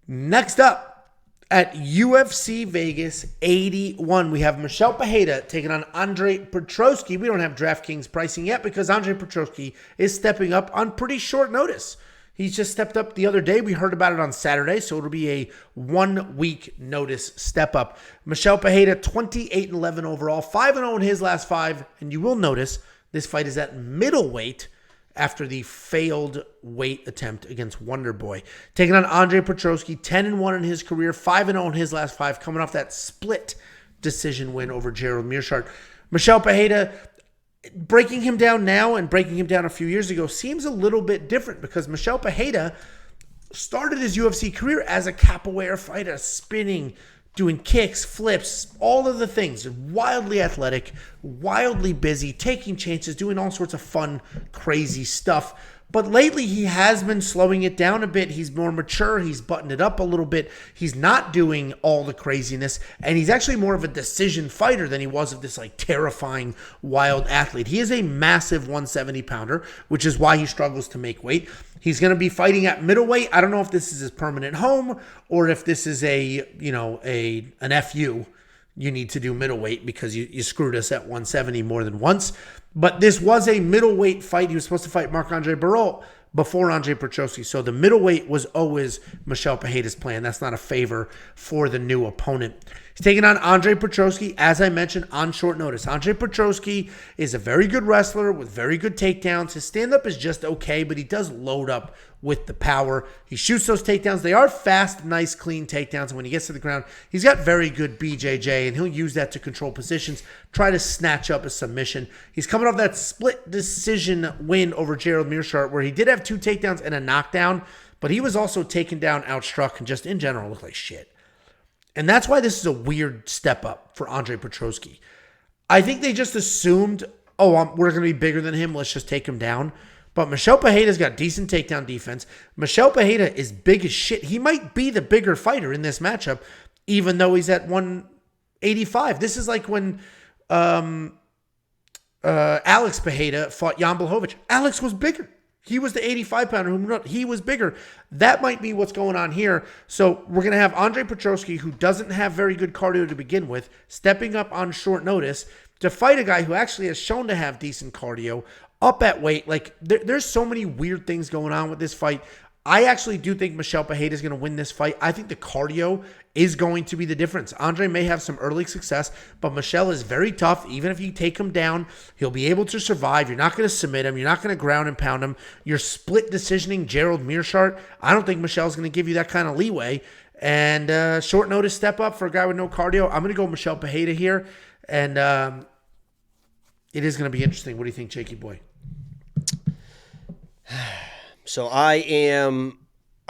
Next up, at UFC Vegas 81, we have Michel Pereira taking on Andre Petoski. We don't have DraftKings pricing yet because Andre Petoski is stepping up on pretty short notice. He's just stepped up the other day. We heard about it on Saturday, so it'll be a 1 week notice step up. Michel Pereira, 28-11 overall, 5-0 in his last 5, and you will notice this fight is at middleweight after the failed weight attempt against Wonder Boy. Taking on Andre Petoski, 10-1 in his career, 5-0 in his last 5, coming off that split decision win over Gerald Meerschaert. Michel Pereira, breaking him down now and breaking him down a few years ago seems a little bit different because Michel Pereira started his UFC career as a capoeira fighter, spinning, doing kicks, flips, all of the things. Wildly athletic, wildly busy, taking chances, doing all sorts of fun, crazy stuff. But lately, he has been slowing it down a bit. He's more mature. He's buttoned it up a little bit. He's not doing all the craziness. And he's actually more of a decision fighter than he was of this like terrifying, wild athlete. He is a massive 170-pounder, which is why he struggles to make weight. He's going to be fighting at middleweight. I don't know if this is his permanent home or if this is an FU. You need to do middleweight because you screwed us at 170 more than once. But this was a middleweight fight. He was supposed to fight Marc-Andre Barrault before Andre Petoski. So the middleweight was always Michel Pereira's plan. That's not a favor for the new opponent. He's taking on Andre Petoski, as I mentioned, on short notice. Andre Petoski is a very good wrestler with very good takedowns. His stand-up is just okay, but he does load up with the power. He shoots those takedowns. They are fast, nice, clean takedowns. And when he gets to the ground, he's got very good BJJ, and he'll use that to control positions, try to snatch up a submission. He's coming off that split decision win over Gerald Meerschaert, where he did have 2 takedowns and a knockdown, but he was also taken down, outstruck, and just in general looked like shit. And that's why this is a weird step up for Andre Petoski. I think they just assumed, we're going to be bigger than him. Let's just take him down. But Michel Pereira's got decent takedown defense. Michel Pereira is big as shit. He might be the bigger fighter in this matchup, even though he's at 185. This is like when Alex Pereira fought Jan Blachowicz. Alex was bigger. He was the 85-pounder. He was bigger. That might be what's going on here. So we're going to have Andre Petoski, who doesn't have very good cardio to begin with, stepping up on short notice to fight a guy who actually has shown to have decent cardio, up at weight. Like, there's so many weird things going on with this fight. I actually do think Michel Pereira is going to win this fight. I think the cardio is going to be the difference. Andre may have some early success, but Michel is very tough. Even if you take him down, he'll be able to survive. You're not going to submit him. You're not going to ground and pound him. You're split decisioning Gerald Meerschaert. I don't think Michel's going to give you that kind of leeway. And short notice step up for a guy with no cardio. I'm going to go Michel Pereira here. And it is going to be interesting. What do you think, Jakey boy? So I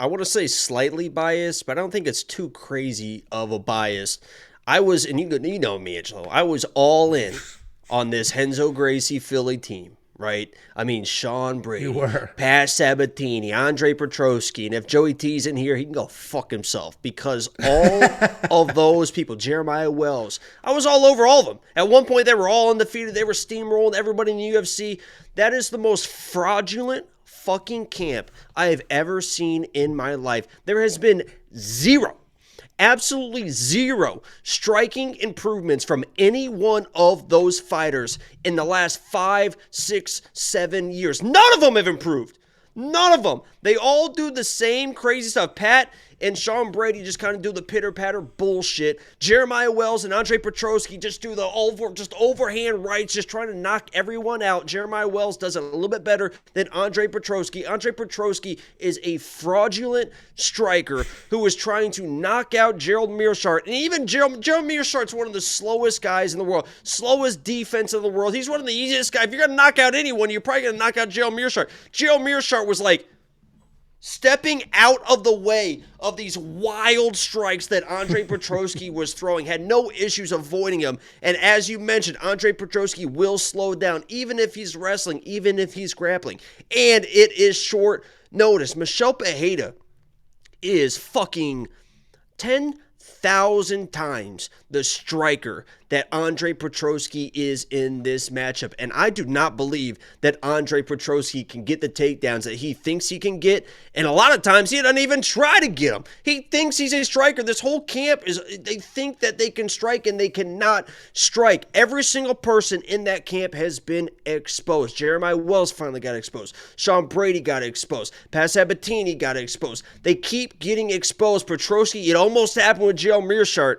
want to say slightly biased, but I don't think it's too crazy of a bias. And you know me, Angelo, I was all in on this Renzo Gracie Philly team, right? I mean, Sean Brady, You were. Pat Sabatini, Andre Petoski, and if Joey T's in here, he can go fuck himself because all of those people, Jeremiah Wells, I was all over all of them. At one point, they were all undefeated. They were steamrolling everybody in the UFC. That is the most fraudulent fucking camp I have ever seen in my life. There has been absolutely zero striking improvements from any one of those fighters in the last 5, 6, 7 years. None of them have improved. None of them. They all do the same crazy stuff. Pat and Sean Brady just kind of do the pitter-patter bullshit. Jeremiah Wells and Andre Petoski just do the overhand rights, just trying to knock everyone out. Jeremiah Wells does it a little bit better than Andre Petoski. Andre Petoski is a fraudulent striker who is trying to knock out Gerald Meerschaert. And even Gerald Meerschaert's one of the slowest guys in the world, slowest defense in the world. He's one of the easiest guys. If you're going to knock out anyone, you're probably going to knock out Gerald Meerschaert. Gerald Meerschaert was like stepping out of the way of these wild strikes that Andre Petoski was throwing, had no issues avoiding them. And as you mentioned, Andre Petoski will slow down, even if he's wrestling, even if he's grappling. And it is short notice. Michel Pereira is fucking 10,000 times the striker that Andre Petoski is in this matchup. And I do not believe that Andre Petoski can get the takedowns that he thinks he can get. And a lot of times he doesn't even try to get them. He thinks he's a striker. This whole camp they think that they can strike and they cannot strike. Every single person in that camp has been exposed. Jeremiah Wells finally got exposed. Sean Brady got exposed. Pat Sabatini got exposed. They keep getting exposed. Petoski, it almost happened with Michel Pereira.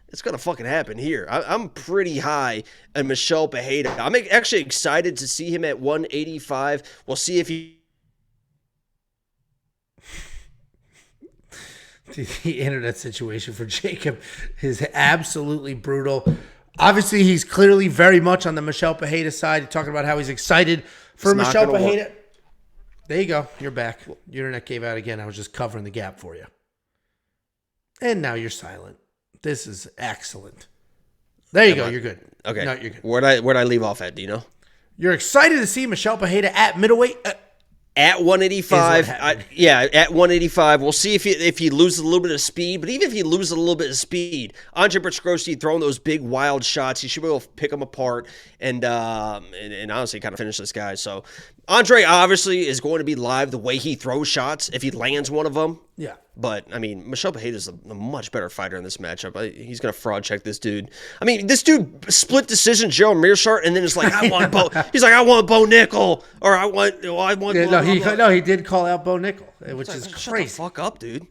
It's going to fucking happen here. I'm pretty high on Michel Pereira. I'm actually excited to see him at 185. We'll see if he... The internet situation for Jacob is absolutely brutal. Obviously, he's clearly very much on the Michel Pereira side. He's talking about how he's excited for Michel Pereira. There you go. You're back. Your internet gave out again. I was just covering the gap for you. And now you're silent. This is excellent. There you go. You're good. Okay. No, you're good. Where'd I leave off at, do you know? You're excited to see Michel Pereira at middleweight? At 185, at 185. We'll see if he loses a little bit of speed. But even if he loses a little bit of speed, Andre Petoski throwing those big wild shots, he should be able to pick them apart and honestly kind of finish this guy. So Andre obviously is going to be live the way he throws shots if he lands one of them. Yeah. But, I mean, Michel Pereira is a much better fighter in this matchup. He's going to fraud check this dude. I mean, this dude split decision Joe Mearshart, and then it's like, I want Bo. He's like, I want Bo Nickel, or I want. Yeah, he did call out Bo Nickel, which is shut crazy. The fuck up, dude.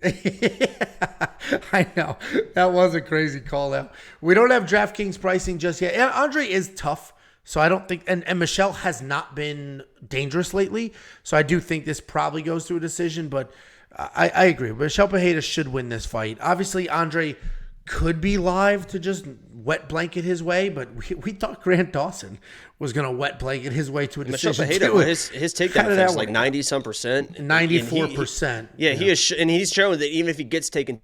I know that was a crazy call out. We don't have DraftKings pricing just yet. And Andre is tough, so I don't think. And Michel has not been dangerous lately, so I do think this probably goes to a decision, but. I agree. Michel Pereira should win this fight. Obviously, Andre could be live to just wet blanket his way, but we thought Grant Dawson was going to wet blanket his way to a decision. Michel Pereira, his takedown defense is like 90-some percent. 94%. Yeah, he is, and he's shown that even if he gets taken...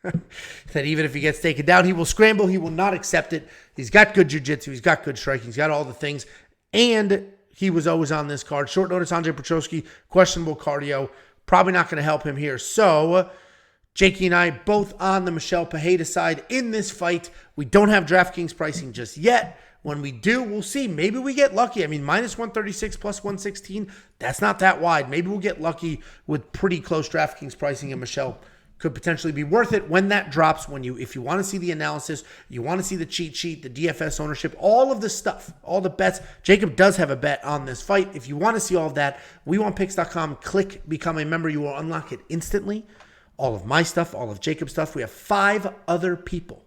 that even if he gets taken down, he will scramble. He will not accept it. He's got good jiu-jitsu. He's got good striking. He's got all the things. And... he was always on this card. Short notice, Andre Petoski, questionable cardio. Probably not going to help him here. So, Jakey and I both on the Michel Pereira side in this fight. We don't have DraftKings pricing just yet. When we do, we'll see. Maybe we get lucky. I mean, minus 136 plus 116, that's not that wide. Maybe we'll get lucky with pretty close DraftKings pricing, and Michel could potentially be worth it when that drops. If you want to see the analysis, you want to see the cheat sheet, the DFS ownership, all of the stuff, all the bets. Jacob does have a bet on this fight. If you want to see all of that, WeWantPicks.com, click become a member. You will unlock it instantly. All of my stuff, all of Jacob's stuff. We have 5 other people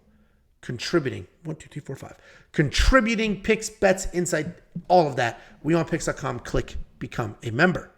contributing. 1, 2, 3, 4, 5. Contributing picks, bets, insight, all of that. WeWantPicks.com, click become a member.